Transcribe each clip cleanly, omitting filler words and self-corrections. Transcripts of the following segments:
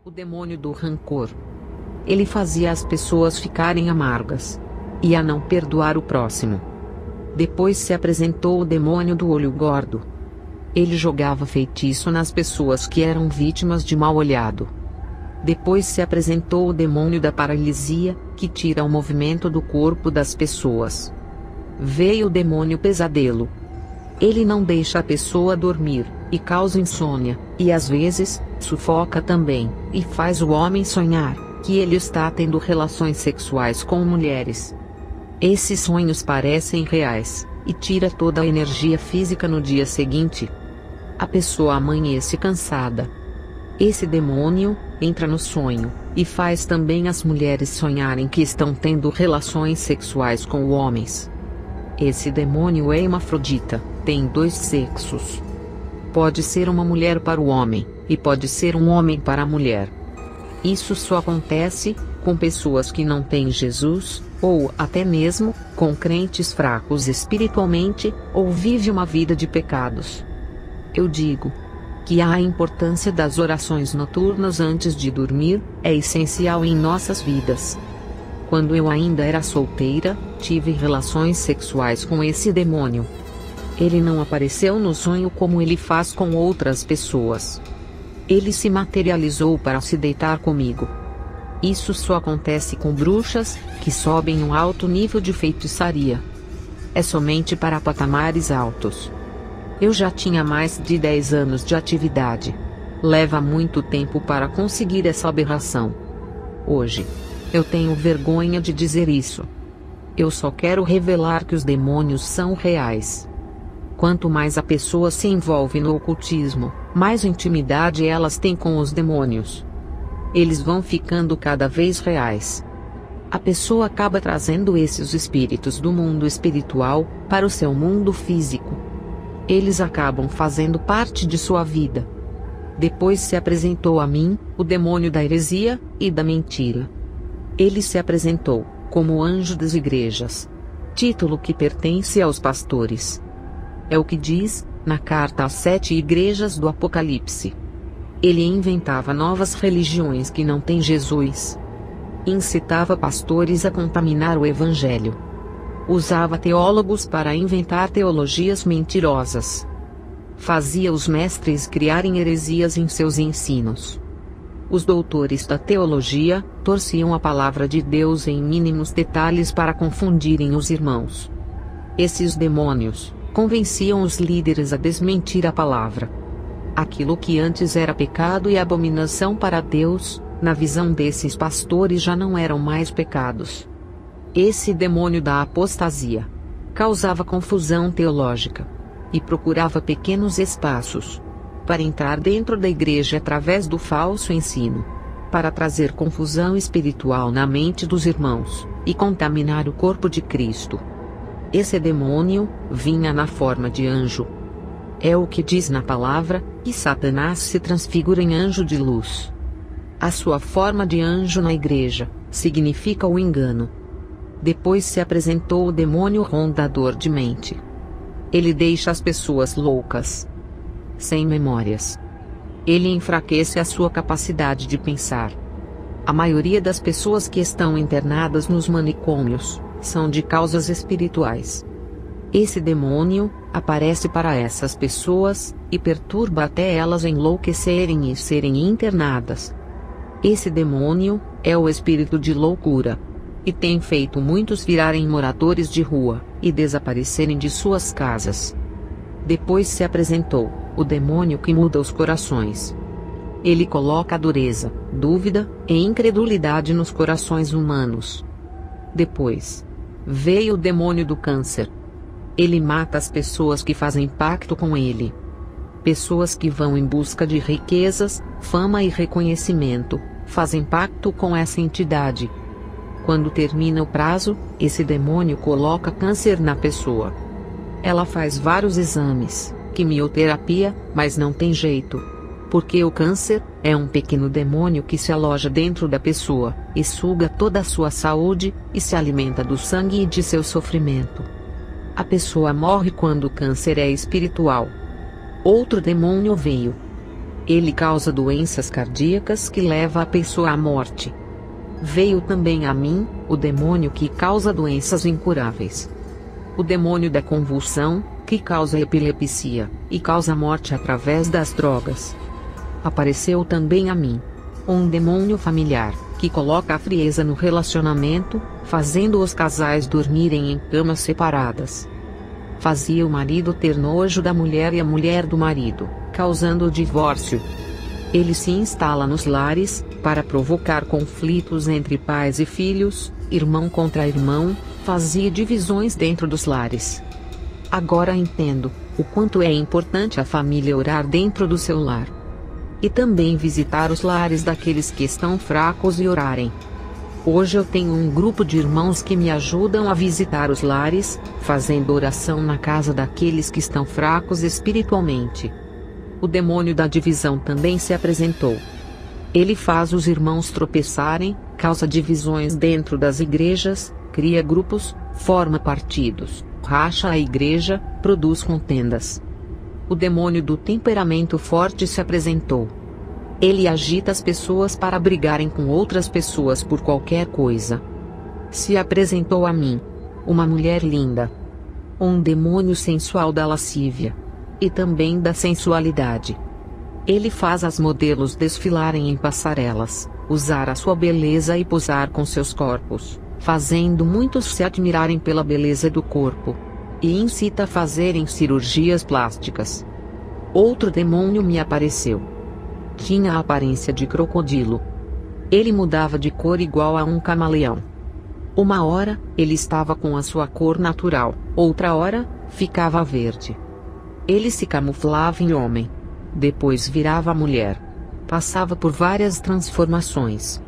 O demônio do rancor. Ele fazia as pessoas ficarem amargas e a não perdoar o próximo. Depois se apresentou o demônio do olho gordo. Ele jogava feitiço nas pessoas que eram vítimas de mal olhado. Depois se apresentou o demônio da paralisia, que tira o movimento do corpo das pessoas. Veio o demônio pesadelo. Ele não deixa a pessoa dormir, e causa insônia, e às vezes, sufoca também, e faz o homem sonhar que ele está tendo relações sexuais com mulheres. Esses sonhos parecem reais, e tira toda a energia física no dia seguinte. A pessoa amanhece cansada. Esse demônio entra no sonho, e faz também as mulheres sonharem que estão tendo relações sexuais com homens. Esse demônio é hermafrodita, tem dois sexos. Pode ser uma mulher para o homem, e pode ser um homem para a mulher. Isso só acontece com pessoas que não têm Jesus, ou até mesmo com crentes fracos espiritualmente, ou vive uma vida de pecados. Eu digo que a importância das orações noturnas antes de dormir é essencial em nossas vidas. Quando eu ainda era solteira, tive relações sexuais com esse demônio. Ele não apareceu no sonho como ele faz com outras pessoas. Ele se materializou para se deitar comigo. Isso só acontece com bruxas, que sobem um alto nível de feitiçaria. É somente para patamares altos. Eu já tinha mais de 10 anos de atividade. Leva muito tempo para conseguir essa aberração. Hoje, eu tenho vergonha de dizer isso. Eu só quero revelar que os demônios são reais. Quanto mais a pessoa se envolve no ocultismo, mais intimidade elas têm com os demônios. Eles vão ficando cada vez reais. A pessoa acaba trazendo esses espíritos do mundo espiritual para o seu mundo físico. Eles acabam fazendo parte de sua vida. Depois se apresentou a mim, o demônio da heresia e da mentira. Ele se apresentou como o anjo das igrejas, título que pertence aos pastores. É o que diz na carta às 7 igrejas do Apocalipse. Ele inventava novas religiões que não têm Jesus. Incitava pastores a contaminar o evangelho. Usava teólogos para inventar teologias mentirosas. Fazia os mestres criarem heresias em seus ensinos. Os doutores da teologia torciam a palavra de Deus em mínimos detalhes para confundirem os irmãos. Esses demônios convenciam os líderes a desmentir a palavra. Aquilo que antes era pecado e abominação para Deus, na visão desses pastores já não eram mais pecados. Esse demônio da apostasia causava confusão teológica e procurava pequenos espaços para entrar dentro da igreja através do falso ensino, para trazer confusão espiritual na mente dos irmãos e contaminar o corpo de Cristo. Esse demônio vinha na forma de anjo. É o que diz na palavra, que Satanás se transfigura em anjo de luz. A sua forma de anjo na igreja significa o engano. Depois se apresentou o demônio rondador de mente. Ele deixa as pessoas loucas, sem memórias. Ele enfraquece a sua capacidade de pensar. A maioria das pessoas que estão internadas nos manicômios são de causas espirituais. Esse demônio aparece para essas pessoas e perturba até elas enlouquecerem e serem internadas. Esse demônio é o espírito de loucura e tem feito muitos virarem moradores de rua e desaparecerem de suas casas. Depois se apresentou o demônio que muda os corações. Ele coloca dureza, dúvida e incredulidade nos corações humanos. Depois veio o demônio do câncer. Ele mata as pessoas que fazem pacto com ele. Pessoas que vão em busca de riquezas, fama e reconhecimento, fazem pacto com essa entidade. Quando termina o prazo, esse demônio coloca câncer na pessoa. Ela faz vários exames, quimioterapia, mas não tem jeito. Porque o câncer é um pequeno demônio que se aloja dentro da pessoa, e suga toda a sua saúde, e se alimenta do sangue e de seu sofrimento. A pessoa morre quando o câncer é espiritual. Outro demônio veio. Ele causa doenças cardíacas que levam a pessoa à morte. Veio também a mim, o demônio que causa doenças incuráveis. O demônio da convulsão, que causa epilepsia, e causa morte através das drogas. Apareceu também a mim um demônio familiar, que coloca a frieza no relacionamento, fazendo os casais dormirem em camas separadas. Fazia o marido ter nojo da mulher e a mulher do marido, causando o divórcio. Ele se instala nos lares, para provocar conflitos entre pais e filhos, irmão contra irmão, fazia divisões dentro dos lares. Agora entendo o quanto é importante a família orar dentro do seu lar. E também visitar os lares daqueles que estão fracos e orarem. Hoje eu tenho um grupo de irmãos que me ajudam a visitar os lares, fazendo oração na casa daqueles que estão fracos espiritualmente. O demônio da divisão também se apresentou. Ele faz os irmãos tropeçarem, causa divisões dentro das igrejas, cria grupos, forma partidos, racha a igreja, produz contendas. O demônio do temperamento forte se apresentou. Ele agita as pessoas para brigarem com outras pessoas por qualquer coisa. Se apresentou a mim uma mulher linda, um demônio sensual da lascívia e também da sensualidade. Ele faz as modelos desfilarem em passarelas, usar a sua beleza e posar com seus corpos, fazendo muitos se admirarem pela beleza do corpo. E incita a fazerem cirurgias plásticas. Outro demônio me apareceu. Tinha a aparência de crocodilo. Ele mudava de cor igual a um camaleão. Uma hora, ele estava com a sua cor natural, outra hora, ficava verde. Ele se camuflava em homem. Depois virava mulher. Passava por várias transformações.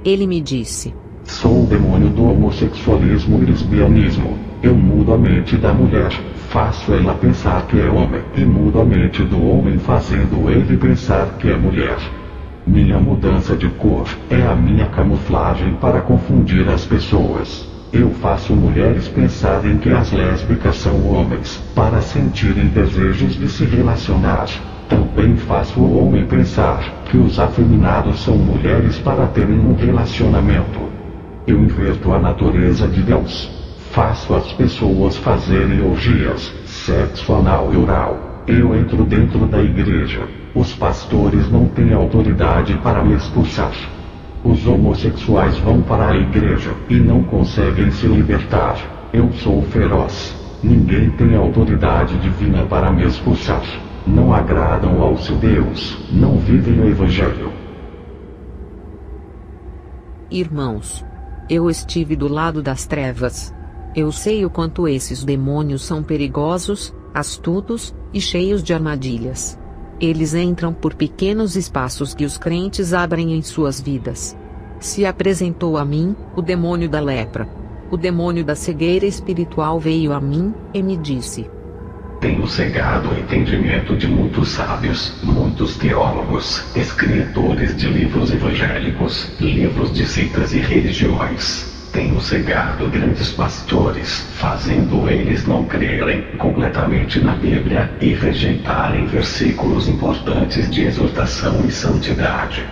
Ele me disse: sou o demônio do homossexualismo e lesbianismo. Eu mudo a mente da mulher, faço ela pensar que é homem, e mudo a mente do homem fazendo ele pensar que é mulher. Minha mudança de cor é a minha camuflagem para confundir as pessoas. Eu faço mulheres pensarem que as lésbicas são homens, para sentirem desejos de se relacionar. Também faço o homem pensar que os afeminados são mulheres para terem um relacionamento. Eu inverto a natureza de Deus. Faço as pessoas fazerem orgias, sexo anal e oral. Eu entro dentro da igreja. Os pastores não têm autoridade para me expulsar. Os homossexuais vão para a igreja e não conseguem se libertar. Eu sou feroz. Ninguém tem autoridade divina para me expulsar. Não agradam ao seu Deus. Não vivem o evangelho. Irmãos, eu estive do lado das trevas. Eu sei o quanto esses demônios são perigosos, astutos e cheios de armadilhas. Eles entram por pequenos espaços que os crentes abrem em suas vidas. Se apresentou a mim o demônio da lepra. O demônio da cegueira espiritual veio a mim e me disse: tenho cegado o entendimento de muitos sábios, muitos teólogos, escritores de livros evangélicos, livros de seitas e religiões. Tenho cegado grandes pastores, fazendo eles não crerem completamente na Bíblia e rejeitarem versículos importantes de exortação e santidade.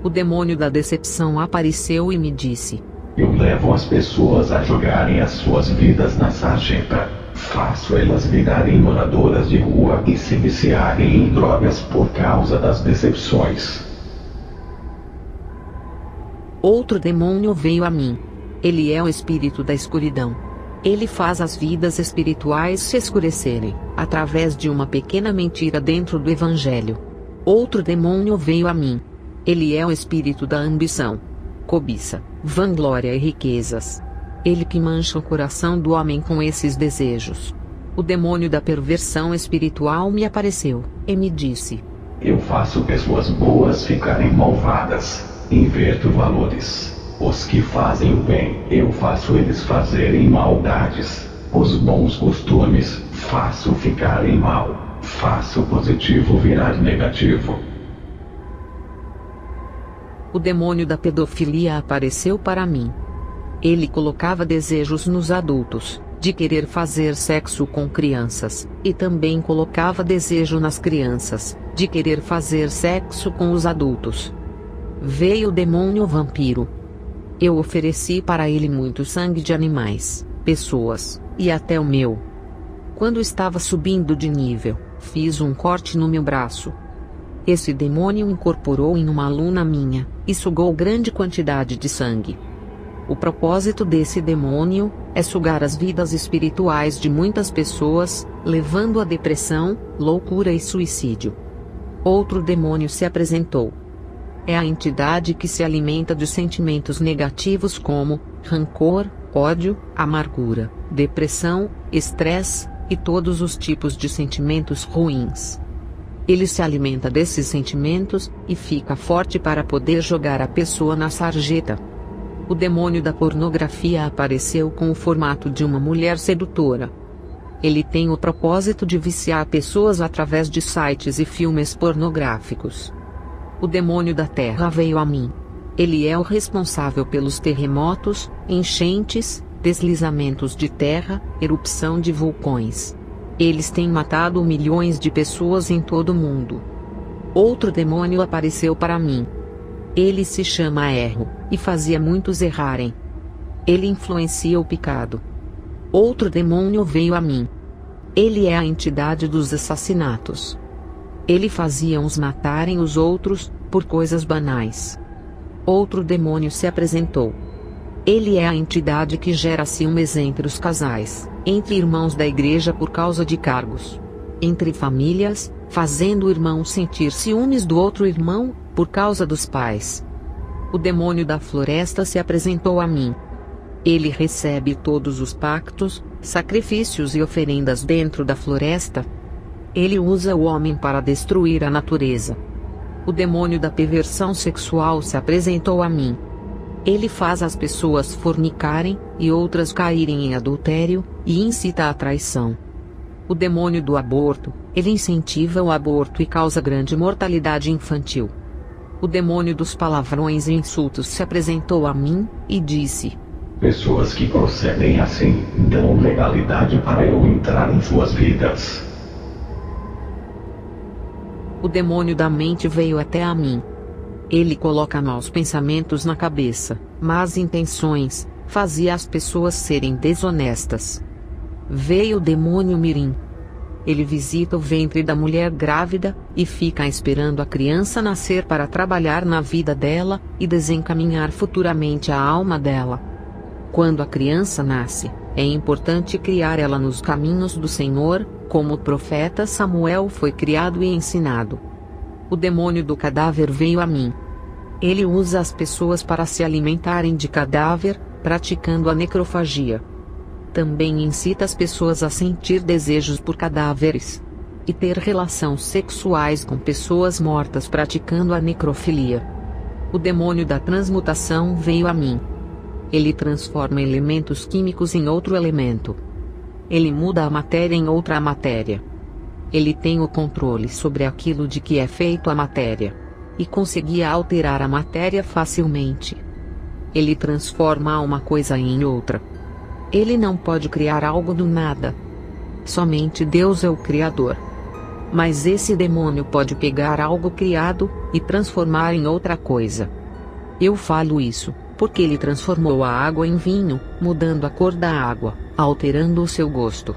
O demônio da decepção apareceu e me disse: eu levo as pessoas a jogarem as suas vidas na sarjeta. Faço elas virarem moradoras de rua e se viciarem em drogas por causa das decepções. Outro demônio veio a mim. Ele é o espírito da escuridão. Ele faz as vidas espirituais se escurecerem, através de uma pequena mentira dentro do evangelho. Outro demônio veio a mim. Ele é o espírito da ambição, cobiça, vanglória e riquezas. Ele que mancha o coração do homem com esses desejos. O demônio da perversão espiritual me apareceu, e me disse: eu faço pessoas boas ficarem malvadas. Inverto valores. Os que fazem o bem, eu faço eles fazerem maldades. Os bons costumes, faço ficarem mal. Faço o positivo virar negativo. O demônio da pedofilia apareceu para mim. Ele colocava desejos nos adultos, de querer fazer sexo com crianças, e também colocava desejo nas crianças, de querer fazer sexo com os adultos. Veio o demônio vampiro. Eu ofereci para ele muito sangue de animais, pessoas, e até o meu. Quando estava subindo de nível, fiz um corte no meu braço. Esse demônio incorporou em uma aluna minha, e sugou grande quantidade de sangue. O propósito desse demônio é sugar as vidas espirituais de muitas pessoas, levando a depressão, loucura e suicídio. Outro demônio se apresentou. É a entidade que se alimenta de sentimentos negativos como rancor, ódio, amargura, depressão, estresse e todos os tipos de sentimentos ruins. Ele se alimenta desses sentimentos e fica forte para poder jogar a pessoa na sarjeta. O demônio da pornografia apareceu com o formato de uma mulher sedutora. Ele tem o propósito de viciar pessoas através de sites e filmes pornográficos. O demônio da terra veio a mim. Ele é o responsável pelos terremotos, enchentes, deslizamentos de terra, erupção de vulcões. Eles têm matado milhões de pessoas em todo o mundo. Outro demônio apareceu para mim. Ele se chama Erro, e fazia muitos errarem. Ele influencia o pecado. Outro demônio veio a mim. Ele é a entidade dos assassinatos. Ele fazia uns matarem os outros, por coisas banais. Outro demônio se apresentou. Ele é a entidade que gera ciúmes entre os casais, entre irmãos da igreja por causa de cargos, entre famílias, fazendo o irmão sentir ciúmes do outro irmão, por causa dos pais. O demônio da floresta se apresentou a mim. Ele recebe todos os pactos, sacrifícios e oferendas dentro da floresta. Ele usa o homem para destruir a natureza. O demônio da perversão sexual se apresentou a mim. Ele faz as pessoas fornicarem, e outras caírem em adultério, e incita a traição. O demônio do aborto, ele incentiva o aborto e causa grande mortalidade infantil. O demônio dos palavrões e insultos se apresentou a mim, e disse: pessoas que procedem assim, dão legalidade para eu entrar em suas vidas. O demônio da mente veio até a mim. Ele coloca maus pensamentos na cabeça, más intenções, fazia as pessoas serem desonestas. Veio o demônio Mirim. Ele visita o ventre da mulher grávida, e fica esperando a criança nascer para trabalhar na vida dela, e desencaminhar futuramente a alma dela. Quando a criança nasce, é importante criar ela nos caminhos do Senhor, como o profeta Samuel foi criado e ensinado. O demônio do cadáver veio a mim. Ele usa as pessoas para se alimentarem de cadáver, praticando a necrofagia. Também incita as pessoas a sentir desejos por cadáveres e ter relações sexuais com pessoas mortas praticando a necrofilia. O demônio da transmutação veio a mim. Ele transforma elementos químicos em outro elemento. Ele muda a matéria em outra matéria. Ele tem o controle sobre aquilo de que é feito a matéria, e conseguia alterar a matéria facilmente. Ele transforma uma coisa em outra. Ele não pode criar algo do nada. Somente Deus é o Criador. Mas esse demônio pode pegar algo criado, e transformar em outra coisa. Eu falo isso, porque ele transformou a água em vinho, mudando a cor da água, alterando o seu gosto.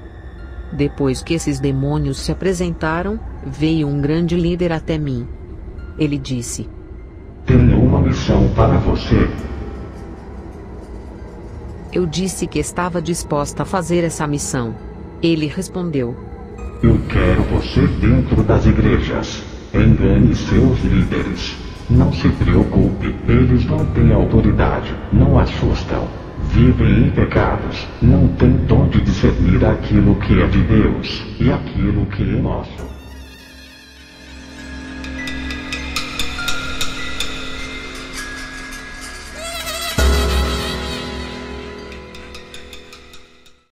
Depois que esses demônios se apresentaram, veio um grande líder até mim. Ele disse: tenho uma missão para você. Eu disse que estava disposta a fazer essa missão. Ele respondeu: eu quero você dentro das igrejas. Engane seus líderes. Não se preocupe, eles não têm autoridade, não assustam. Vivem em pecados, não têm dom de discernir aquilo que é de Deus, e aquilo que é nosso.